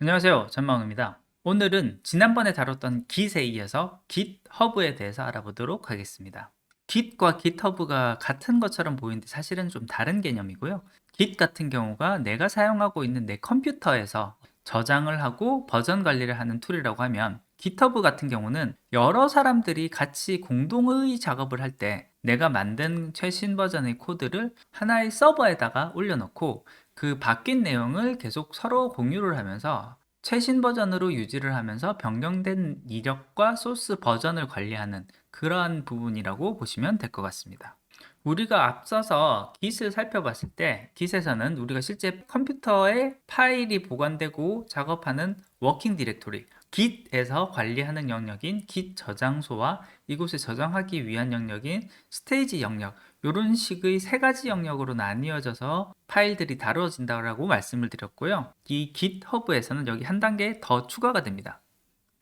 안녕하세요. 전망입니다. 오늘은 지난번에 다뤘던 Git에 이어서 GitHub에 대해서 알아보도록 하겠습니다. Git과 GitHub가 같은 것처럼 보이는데 사실은 좀 다른 개념이고요. Git 같은 경우가 내가 사용하고 있는 내 컴퓨터에서 저장을 하고 버전 관리를 하는 툴이라고 하면, GitHub 같은 경우는 여러 사람들이 같이 공동의 작업을 할 때 내가 만든 최신 버전의 코드를 하나의 서버에다가 올려놓고 그 바뀐 내용을 계속 서로 공유를 하면서 최신 버전으로 유지를 하면서 변경된 이력과 소스 버전을 관리하는 그러한 부분이라고 보시면 될 것 같습니다. 우리가 앞서서 Git을 살펴봤을 때, Git에서는 우리가 실제 컴퓨터에 파일이 보관되고 작업하는 워킹 디렉토리, Git에서 관리하는 영역인 Git 저장소와 이곳에 저장하기 위한 영역인 스테이지 영역, 이런 식의 세 가지 영역으로 나뉘어져서 파일들이 다루어진다고 말씀을 드렸고요. 이 GitHub에서는 여기 한 단계 더 추가가 됩니다.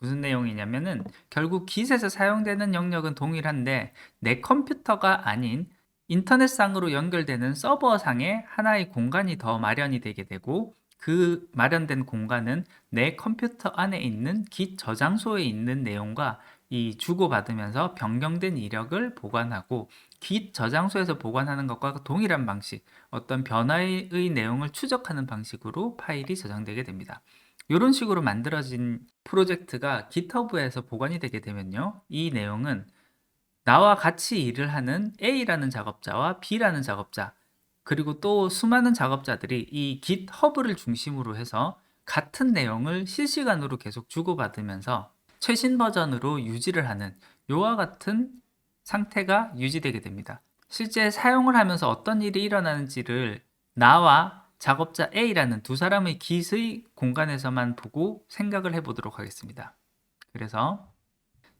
무슨 내용이냐면은 결국 Git에서 사용되는 영역은 동일한데 내 컴퓨터가 아닌 인터넷상으로 연결되는 서버상에 하나의 공간이 더 마련이 되게 되고, 그 마련된 공간은 내 컴퓨터 안에 있는 Git 저장소에 있는 내용과 이 주고받으면서 변경된 이력을 보관하고, Git 저장소에서 보관하는 것과 동일한 방식, 어떤 변화의 내용을 추적하는 방식으로 파일이 저장되게 됩니다. 이런 식으로 만들어진 프로젝트가 GitHub에서 보관이 되게 되면요, 이 내용은 나와 같이 일을 하는 A라는 작업자와 B라는 작업자, 그리고 또 수많은 작업자들이 이 GitHub를 중심으로 해서 같은 내용을 실시간으로 계속 주고받으면서 최신 버전으로 유지를 하는 이와 같은 상태가 유지되게 됩니다. 실제 사용을 하면서 어떤 일이 일어나는지를 나와 작업자 A라는 두 사람의 Git의 공간에서만 보고 생각을 해보도록 하겠습니다. 그래서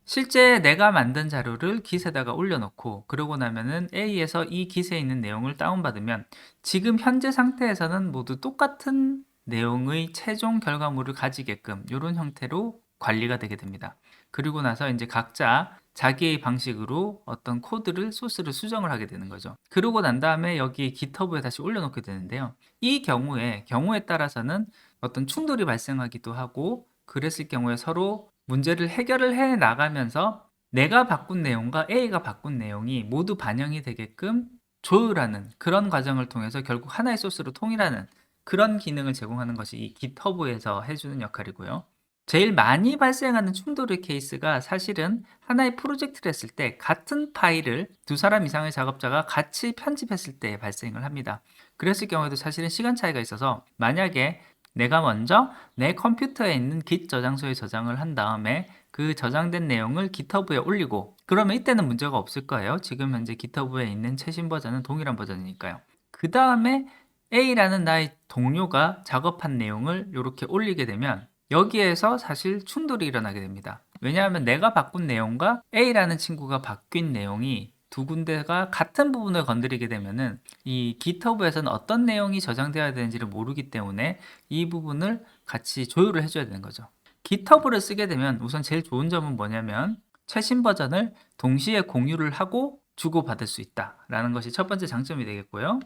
실제 내가 만든 자료를 Git에다가 올려놓고, 그러고 나면은 A에서 이 Git에 있는 내용을 다운받으면 지금 현재 상태에서는 모두 똑같은 내용의 최종 결과물을 가지게끔 이런 형태로 관리가 되게 됩니다. 그리고 나서 이제 각자 자기의 방식으로 어떤 코드를, 소스를 수정을 하게 되는 거죠. 그러고 난 다음에 여기 GitHub에 다시 올려놓게 되는데요. 이 경우에 따라서는 어떤 충돌이 발생하기도 하고, 그랬을 경우에 서로 문제를 해결을 해 나가면서 내가 바꾼 내용과 A가 바꾼 내용이 모두 반영이 되게끔 조율하는 그런 과정을 통해서 결국 하나의 소스로 통일하는 그런 기능을 제공하는 것이 이 GitHub에서 해주는 역할이고요. 제일 많이 발생하는 충돌의 케이스가 사실은 하나의 프로젝트를 했을 때 같은 파일을 두 사람 이상의 작업자가 같이 편집했을 때 발생을 합니다. 그랬을 경우에도 사실은 시간 차이가 있어서, 만약에 내가 먼저 내 컴퓨터에 있는 Git 저장소에 저장을 한 다음에 그 저장된 내용을 GitHub에 올리고, 그러면 이때는 문제가 없을 거예요. 지금 현재 GitHub에 있는 최신 버전은 동일한 버전이니까요. 그 다음에 A라는 나의 동료가 작업한 내용을 이렇게 올리게 되면 여기에서 사실 충돌이 일어나게 됩니다. 왜냐하면 내가 바꾼 내용과 A라는 친구가 바뀐 내용이 두 군데가 같은 부분을 건드리게 되면은 이 GitHub에서는 어떤 내용이 저장되어야 되는지를 모르기 때문에 이 부분을 같이 조율을 해줘야 되는 거죠. GitHub를 쓰게 되면 우선 제일 좋은 점은 뭐냐면 최신 버전을 동시에 공유를 하고 주고받을 수 있다라는 것이 첫 번째 장점이 되겠고요.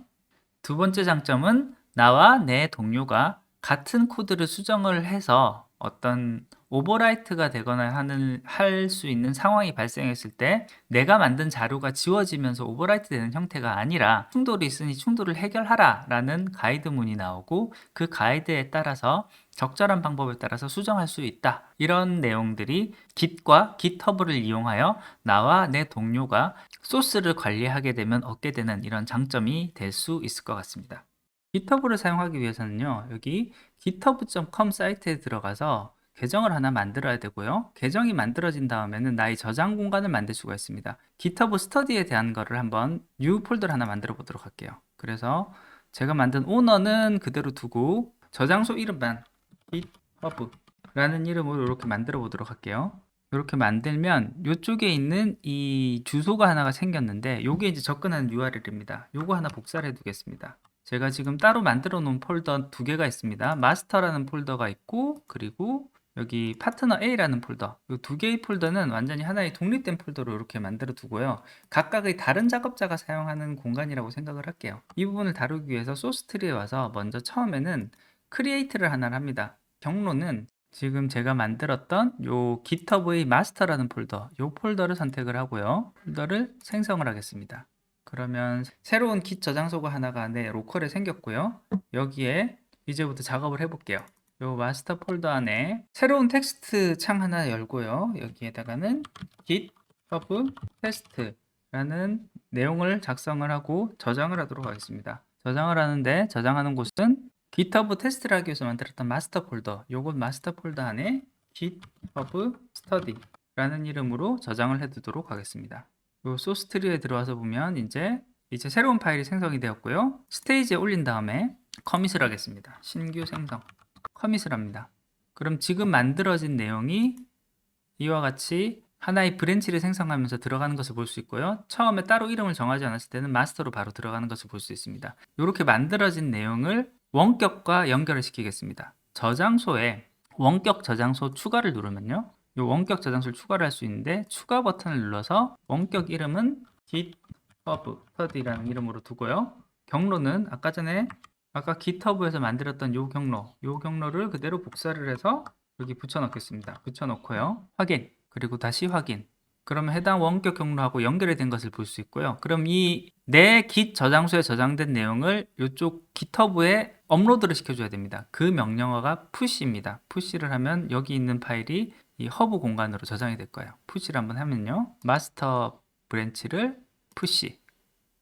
두 번째 장점은 나와 내 동료가 같은 코드를 수정을 해서 어떤 오버라이트가 되거나 할 수 있는 상황이 발생했을 때 내가 만든 자료가 지워지면서 오버라이트 되는 형태가 아니라, 충돌이 있으니 충돌을 해결하라 라는 가이드문이 나오고 그 가이드에 따라서 적절한 방법에 따라서 수정할 수 있다. 이런 내용들이 Git과 GitHub를 이용하여 나와 내 동료가 소스를 관리하게 되면 얻게 되는 이런 장점이 될 수 있을 것 같습니다. GitHub를 사용하기 위해서는요, 여기 github.com 사이트에 들어가서 계정을 하나 만들어야 되고요. 계정이 만들어진 다음에는 나의 저장 공간을 만들 수가 있습니다. GitHub 스터디에 대한 거를 한번 new 폴더를 하나 만들어 보도록 할게요. 그래서 제가 만든 오너는 그대로 두고 저장소 이름만 GitHub라는 이름으로 이렇게 만들어 보도록 할게요. 이렇게 만들면 이쪽에 있는 이 주소가 하나가 생겼는데, 요게 이제 접근하는 URL입니다. 요거 하나 복사를 해 두겠습니다. 제가 지금 따로 만들어 놓은 폴더 두 개가 있습니다. 마스터라는 폴더가 있고, 그리고 여기 파트너 A라는 폴더, 이 두 개의 폴더는 완전히 하나의 독립된 폴더로 이렇게 만들어 두고요. 각각의 다른 작업자가 사용하는 공간이라고 생각을 할게요. 이 부분을 다루기 위해서 소스 트리에 와서 먼저 처음에는 크리에이트를 하나를 합니다. 경로는 지금 제가 만들었던 요 GitHub의 마스터라는 폴더, 요 폴더를 선택을 하고요. 폴더를 생성을 하겠습니다. 그러면 새로운 git 저장소가 하나가 내 로컬에 생겼고요. 여기에 이제부터 작업을 해볼게요. 요 마스터 폴더 안에 새로운 텍스트 창 하나 열고요. 여기에다가는 GitHub 테스트라는 내용을 작성을 하고 저장을 하도록 하겠습니다. 저장을 하는데 저장하는 곳은 GitHub 테스트를 하기 위해서 만들었던 마스터 폴더, 요것 마스터 폴더 안에 GitHub Study라는 이름으로 저장을 해두도록 하겠습니다. 요 소스 트리에 들어와서 보면 이제 새로운 파일이 생성이 되었고요. 스테이지에 올린 다음에 커밋을 하겠습니다. 신규 생성 커밋을 합니다. 그럼 지금 만들어진 내용이 이와 같이 하나의 브랜치를 생성하면서 들어가는 것을 볼 수 있고요. 처음에 따로 이름을 정하지 않았을 때는 마스터로 바로 들어가는 것을 볼 수 있습니다. 이렇게 만들어진 내용을 원격과 연결을 시키겠습니다. 저장소에 원격 저장소 추가를 누르면요. 이 원격 저장소를 추가를 할 수 있는데 추가 버튼을 눌러서 원격 이름은 GitHub Study라는 이름으로 두고요. 경로는 아까 GitHub에서 만들었던 요 경로를 그대로 복사를 해서 여기 붙여넣겠습니다. 붙여넣고요. 확인. 그리고 다시 확인. 그러면 해당 원격 경로하고 연결이 된 것을 볼 수 있고요. 그럼 이 내 git 저장소에 저장된 내용을 이쪽 GitHub에 업로드를 시켜줘야 됩니다. 그 명령어가 push입니다. push를 하면 여기 있는 파일이 이 허브 공간으로 저장이 될 거예요. push를 한번 하면요. 마스터 브랜치를 push.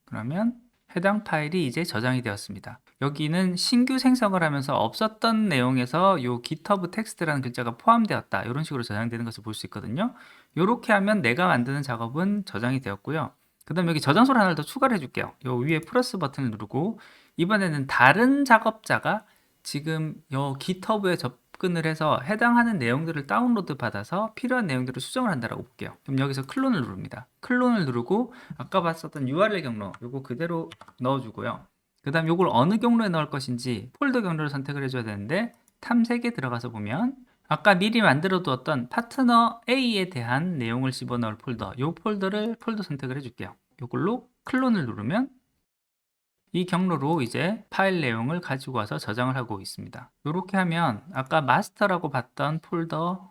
그러면 해당 파일이 이제 저장이 되었습니다. 여기는 신규 생성을 하면서 없었던 내용에서 요 GitHub 텍스트라는 글자가 포함되었다. 이런 식으로 저장되는 것을 볼 수 있거든요. 이렇게 하면 내가 만드는 작업은 저장이 되었고요. 그 다음에 여기 저장소를 하나를 더 추가를 해줄게요. 요 위에 플러스 버튼을 누르고 이번에는 다른 작업자가 지금 요 GitHub에 접근을 해서 해당하는 내용들을 다운로드 받아서 필요한 내용들을 수정을 한다라고 볼게요. 그럼 여기서 클론을 누릅니다. 클론을 누르고 아까 봤었던 URL 경로 요거 그대로 넣어주고요. 그 다음 요걸 어느 경로에 넣을 것인지 폴더 경로를 선택을 해줘야 되는데 탐색에 들어가서 보면 아까 미리 만들어 두었던 파트너 A에 대한 내용을 집어넣을 폴더, 요 폴더 선택을 해줄게요. 요걸로 클론을 누르면 이 경로로 이제 파일 내용을 가지고 와서 저장을 하고 있습니다. 이렇게 하면 아까 마스터라고 봤던 폴더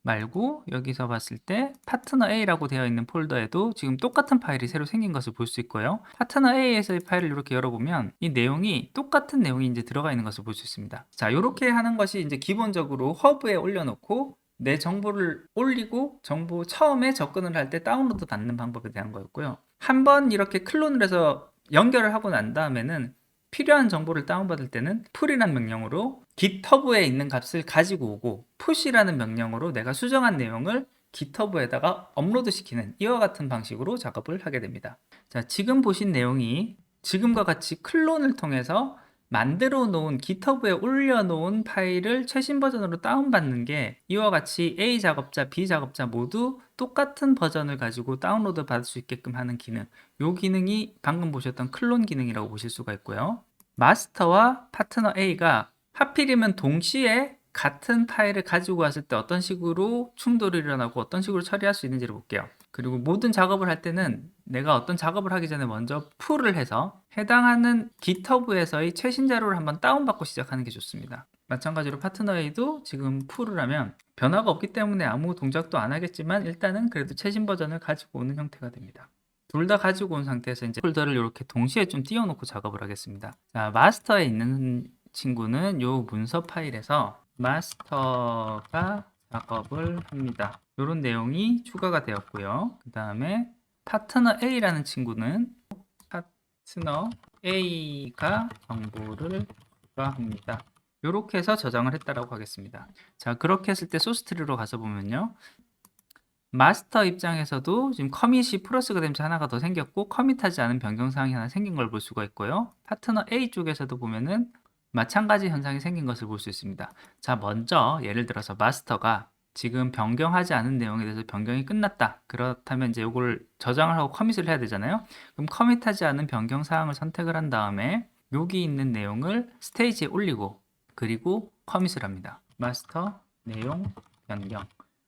말고 여기서 봤을 때 파트너 A라고 되어 있는 폴더에도 지금 똑같은 파일이 새로 생긴 것을 볼 수 있고요. 파트너 A에서의 파일을 이렇게 열어보면 이 내용이 똑같은 내용이 이제 들어가 있는 것을 볼 수 있습니다. 자, 이렇게 하는 것이 이제 기본적으로 허브에 올려놓고 내 정보를 올리고 정보 처음에 접근을 할 때 다운로드 받는 방법에 대한 거였고요. 한번 이렇게 클론을 해서 연결을 하고 난 다음에는 필요한 정보를 다운받을 때는 pull이라는 명령으로 GitHub에 있는 값을 가지고 오고 push라는 명령으로 내가 수정한 내용을 GitHub에다가 업로드 시키는 이와 같은 방식으로 작업을 하게 됩니다. 자, 지금 보신 내용이 지금과 같이 클론을 통해서 만들어 놓은 GitHub에 올려놓은 파일을 최신 버전으로 다운받는 게 이와 같이 A 작업자, B 작업자 모두 똑같은 버전을 가지고 다운로드 받을 수 있게끔 하는 기능, 이 기능이 방금 보셨던 클론 기능이라고 보실 수가 있고요. 마스터와 파트너 A가 하필이면 동시에 같은 파일을 가지고 왔을 때 어떤 식으로 충돌이 일어나고 어떤 식으로 처리할 수 있는지를 볼게요. 그리고 모든 작업을 할 때는 내가 어떤 작업을 하기 전에 먼저 pull을 해서 해당하는 GitHub에서의 최신 자료를 한번 다운받고 시작하는 게 좋습니다. 마찬가지로 파트너 A도 지금 pull을 하면 변화가 없기 때문에 아무 동작도 안 하겠지만 일단은 그래도 최신 버전을 가지고 오는 형태가 됩니다. 둘 다 가지고 온 상태에서 이제 폴더를 이렇게 동시에 좀 띄워놓고 작업을 하겠습니다. 자, 마스터에 있는 친구는 요 문서 파일에서 마스터가 작업을 합니다. 이런 내용이 추가가 되었고요. 그 다음에 파트너 A라는 친구는 파트너 A가 정보를 추가합니다. 이렇게 해서 저장을 했다라고 하겠습니다. 자, 그렇게 했을 때 소스 트리로 가서 보면요. 마스터 입장에서도 지금 커밋이 플러스가 되면서 하나가 더 생겼고 커밋하지 않은 변경 사항이 하나 생긴 걸 볼 수가 있고요. 파트너 A 쪽에서도 보면은 마찬가지 현상이 생긴 것을 볼 수 있습니다. 자, 먼저 예를 들어서 마스터가 지금 변경하지 않은 내용에 대해서 변경이 끝났다. 그렇다면 이제 이걸 저장을 하고 커밋을 해야 되잖아요. 그럼 커밋하지 않은 변경 사항을 선택을 한 다음에 여기 있는 내용을 스테이지에 올리고 그리고 커밋을 합니다. 마스터 내용 변경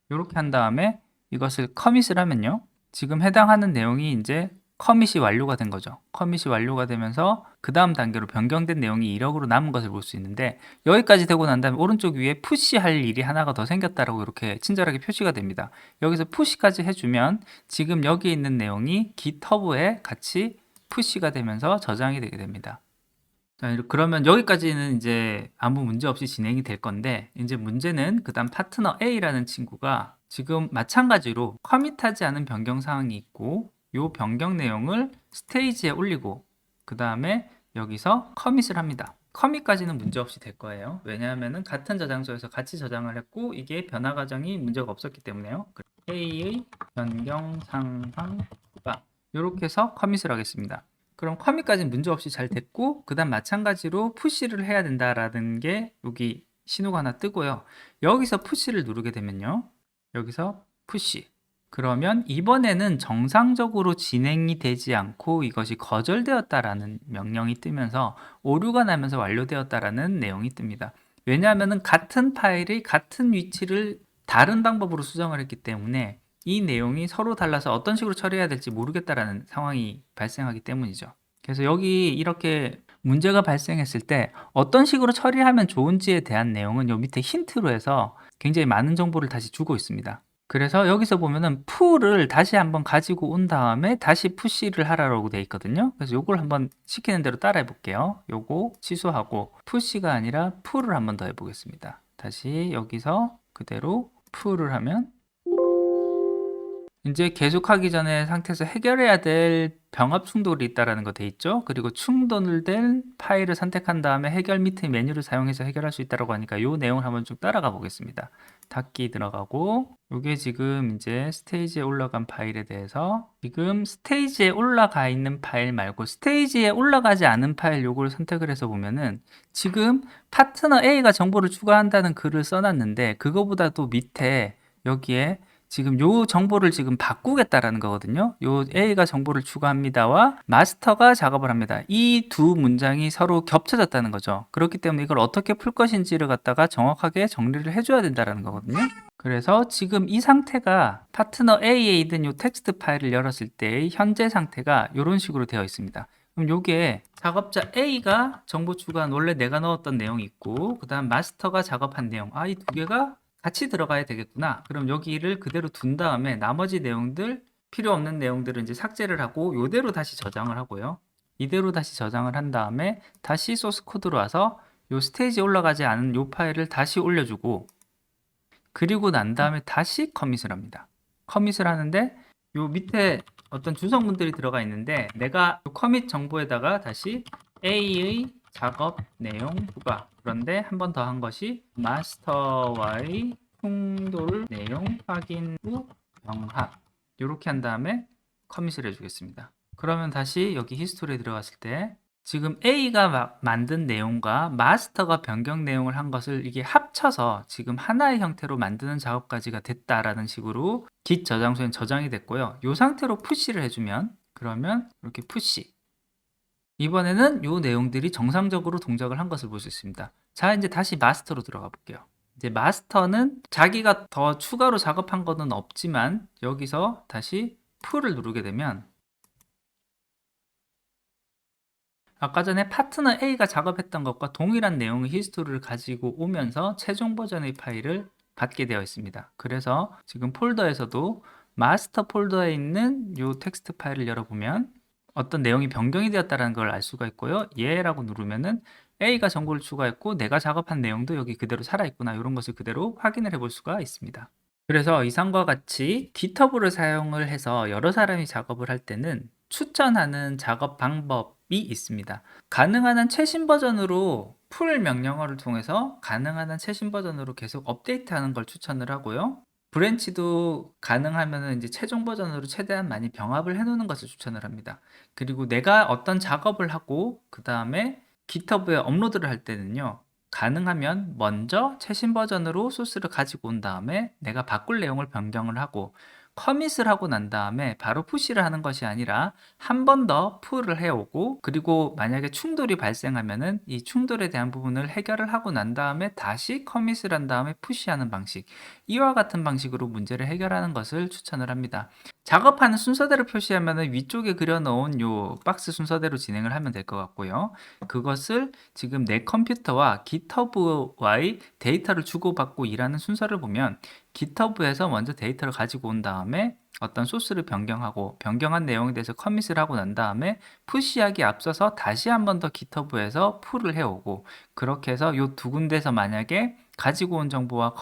이렇게 한 다음에 이것을 커밋을 하면요. 지금 해당하는 내용이 이제 커밋이 완료가 된 거죠. 커밋이 완료가 되면서 그 다음 단계로 변경된 내용이 이력으로 남은 것을 볼 수 있는데, 여기까지 되고 난 다음에 오른쪽 위에 푸시할 일이 하나가 더 생겼다라고 이렇게 친절하게 표시가 됩니다. 여기서 푸시까지 해주면 지금 여기 있는 내용이 GitHub에 같이 푸시가 되면서 저장이 되게 됩니다. 자, 그러면 여기까지는 이제 아무 문제 없이 진행이 될 건데, 이제 문제는 그 다음 파트너 A라는 친구가 지금 마찬가지로 커밋하지 않은 변경 사항이 있고, 요 변경 내용을 스테이지에 올리고, 그 다음에 여기서 커밋을 합니다. 커밋까지는 문제 없이 될 거예요. 왜냐하면 같은 저장소에서 같이 저장을 했고, 이게 변화 과정이 문제가 없었기 때문에요. A의 변경 상황 후가 이렇게 해서 커밋을 하겠습니다. 그럼 커밋까지는 문제없이 잘 됐고, 그 다음 마찬가지로 푸시를 해야 된다라는 게 여기 신호가 하나 뜨고요. 여기서 푸시를 누르게 되면요, 여기서 푸시, 그러면 이번에는 정상적으로 진행이 되지 않고 이것이 거절되었다라는 명령이 뜨면서 오류가 나면서 완료되었다라는 내용이 뜹니다. 왜냐하면 같은 파일이 같은 위치를 다른 방법으로 수정을 했기 때문에 이 내용이 서로 달라서 어떤 식으로 처리해야 될지 모르겠다라는 상황이 발생하기 때문이죠. 그래서 여기 이렇게 문제가 발생했을 때 어떤 식으로 처리하면 좋은지에 대한 내용은 요 밑에 힌트로 해서 굉장히 많은 정보를 다시 주고 있습니다. 그래서 여기서 보면은 풀을 다시 한번 가지고 온 다음에 다시 푸시를 하라고 되어 있거든요. 그래서 요걸 한번 시키는 대로 따라해 볼게요. 요거 취소하고 푸시가 아니라 풀을 한번 더 해보겠습니다. 다시 여기서 그대로 풀을 하면 이제 계속하기 전에 상태에서 해결해야 될 병합 충돌이 있다라는 거 돼 있죠. 그리고 충돌된 파일을 선택한 다음에 해결 밑에 메뉴를 사용해서 해결할 수 있다고 하니까 이 내용을 한번 좀 따라가 보겠습니다. 닫기 들어가고, 이게 지금 이제 스테이지에 올라간 파일에 대해서 지금 스테이지에 올라가 있는 파일 말고 스테이지에 올라가지 않은 파일 요걸 선택을 해서 보면은 지금 파트너 A가 정보를 추가한다는 글을 써놨는데, 그거보다도 밑에 여기에 지금 요 정보를 지금 바꾸겠다라는 거거든요. 요 A가 정보를 추가합니다와 마스터가 작업을 합니다. 이 두 문장이 서로 겹쳐졌다는 거죠. 그렇기 때문에 이걸 어떻게 풀 것인지를 갖다가 정확하게 정리를 해줘야 된다는 거거든요. 그래서 지금 이 상태가 파트너 A에 있는 요 텍스트 파일을 열었을 때의 현재 상태가 이런 식으로 되어 있습니다. 그럼 요게 작업자 A가 정보 추가한 원래 내가 넣었던 내용이 있고, 그 다음 마스터가 작업한 내용, 이 두 개가 같이 들어가야 되겠구나. 그럼 여기를 그대로 둔 다음에 나머지 내용들, 필요 없는 내용들은 이제 삭제를 하고 이대로 다시 저장을 하고요. 이대로 다시 저장을 한 다음에 다시 소스 코드로 와서 요 스테이지에 올라가지 않은 요 파일을 다시 올려주고, 그리고 난 다음에 다시 커밋을 합니다. 커밋을 하는데 요 밑에 어떤 주성문들이 들어가 있는데, 내가 요 커밋 정보에다가 다시 A의 작업 내용 부가, 그런데 한 번 더 한 것이 마스터와의 충돌 내용 확인 후 병합, 이렇게 한 다음에 커밋을 해주겠습니다. 그러면 다시 여기 히스토리에 들어갔을 때 지금 A가 만든 내용과 마스터가 변경 내용을 한 것을 이게 합쳐서 지금 하나의 형태로 만드는 작업까지가 됐다라는 식으로 Git 저장소에 저장이 됐고요. 이 상태로 푸시를 해주면, 그러면 이렇게 푸시, 이번에는 이 내용들이 정상적으로 동작을 한 것을 볼 수 있습니다. 자, 이제 다시 마스터로 들어가 볼게요. 이제 마스터는 자기가 더 추가로 작업한 거는 없지만 여기서 다시 풀을 누르게 되면 아까 전에 파트너 A가 작업했던 것과 동일한 내용의 히스토리를 가지고 오면서 최종 버전의 파일을 받게 되어 있습니다. 그래서 지금 폴더에서도 마스터 폴더에 있는 이 텍스트 파일을 열어보면 어떤 내용이 변경이 되었다는 걸 알 수가 있고요. 예라고 누르면은 A가 정보를 추가했고 내가 작업한 내용도 여기 그대로 살아있구나, 이런 것을 그대로 확인을 해볼 수가 있습니다. 그래서 이상과 같이 GitHub를 사용을 해서 여러 사람이 작업을 할 때는 추천하는 작업 방법이 있습니다. 가능한 한 최신 버전으로 풀 명령어를 통해서 가능한 한 최신 버전으로 계속 업데이트하는 걸 추천을 하고요. 브랜치도 가능하면 이제 최종 버전으로 최대한 많이 병합을 해놓는 것을 추천을 합니다. 그리고 내가 어떤 작업을 하고 그 다음에 GitHub에 업로드를 할 때는요, 가능하면 먼저 최신 버전으로 소스를 가지고 온 다음에 내가 바꿀 내용을 변경을 하고 커밋을 하고 난 다음에 바로 푸시를 하는 것이 아니라 한 번 더 풀을 해오고, 그리고 만약에 충돌이 발생하면은 이 충돌에 대한 부분을 해결을 하고 난 다음에 다시 커밋을 한 다음에 푸시하는 방식, 이와 같은 방식으로 문제를 해결하는 것을 추천을 합니다. 작업하는 순서대로 표시하면은 위쪽에 그려 놓은 요 박스 순서대로 진행을 하면 될 것 같고요. 그것을 지금 내 컴퓨터와 GitHub와의 데이터를 주고받고 일하는 순서를 보면 GitHub에서 먼저 데이터를 가지고 온 다음에 어떤 소스를 변경하고 변경한 내용에 대해서 커밋을 하고 난 다음에 푸시하기 앞서서 다시 한 번 더 GitHub에서 풀을 해오고, 그렇게 해서 요 두 군데서 만약에 가지고 온 정보와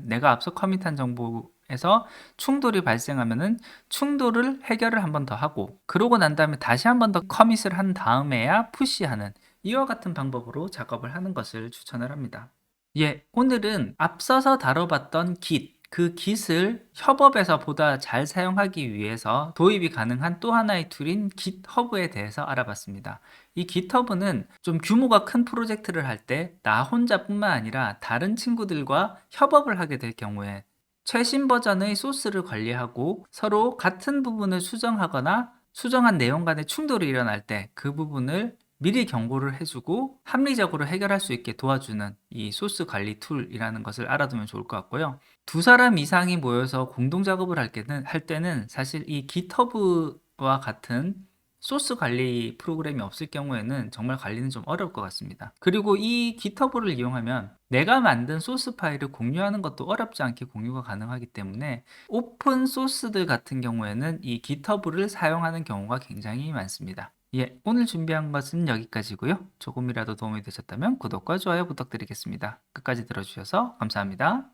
내가 앞서 커밋한 정보에서 충돌이 발생하면은 충돌을 해결을 한 번 더 하고, 그러고 난 다음에 다시 한 번 더 커밋을 한 다음에야 푸시하는, 이와 같은 방법으로 작업을 하는 것을 추천을 합니다. 예, 오늘은 앞서서 다뤄봤던 Git, 그 Git을 협업에서 보다 잘 사용하기 위해서 도입이 가능한 또 하나의 툴인 GitHub에 대해서 알아봤습니다. 이 GitHub는 좀 규모가 큰 프로젝트를 할 때 나 혼자뿐만 아니라 다른 친구들과 협업을 하게 될 경우에 최신 버전의 소스를 관리하고 서로 같은 부분을 수정하거나 수정한 내용 간의 충돌이 일어날 때 그 부분을 미리 경고를 해주고 합리적으로 해결할 수 있게 도와주는 이 소스 관리 툴이라는 것을 알아두면 좋을 것 같고요. 두 사람 이상이 모여서 공동 작업을 할 때는 사실 이 GitHub와 같은 소스 관리 프로그램이 없을 경우에는 정말 관리는 좀 어려울 것 같습니다. 그리고 이 GitHub를 이용하면 내가 만든 소스 파일을 공유하는 것도 어렵지 않게 공유가 가능하기 때문에 오픈 소스들 같은 경우에는 이 GitHub를 사용하는 경우가 굉장히 많습니다. 예, 오늘 준비한 것은 여기까지고요. 조금이라도 도움이 되셨다면 구독과 좋아요 부탁드리겠습니다. 끝까지 들어주셔서 감사합니다.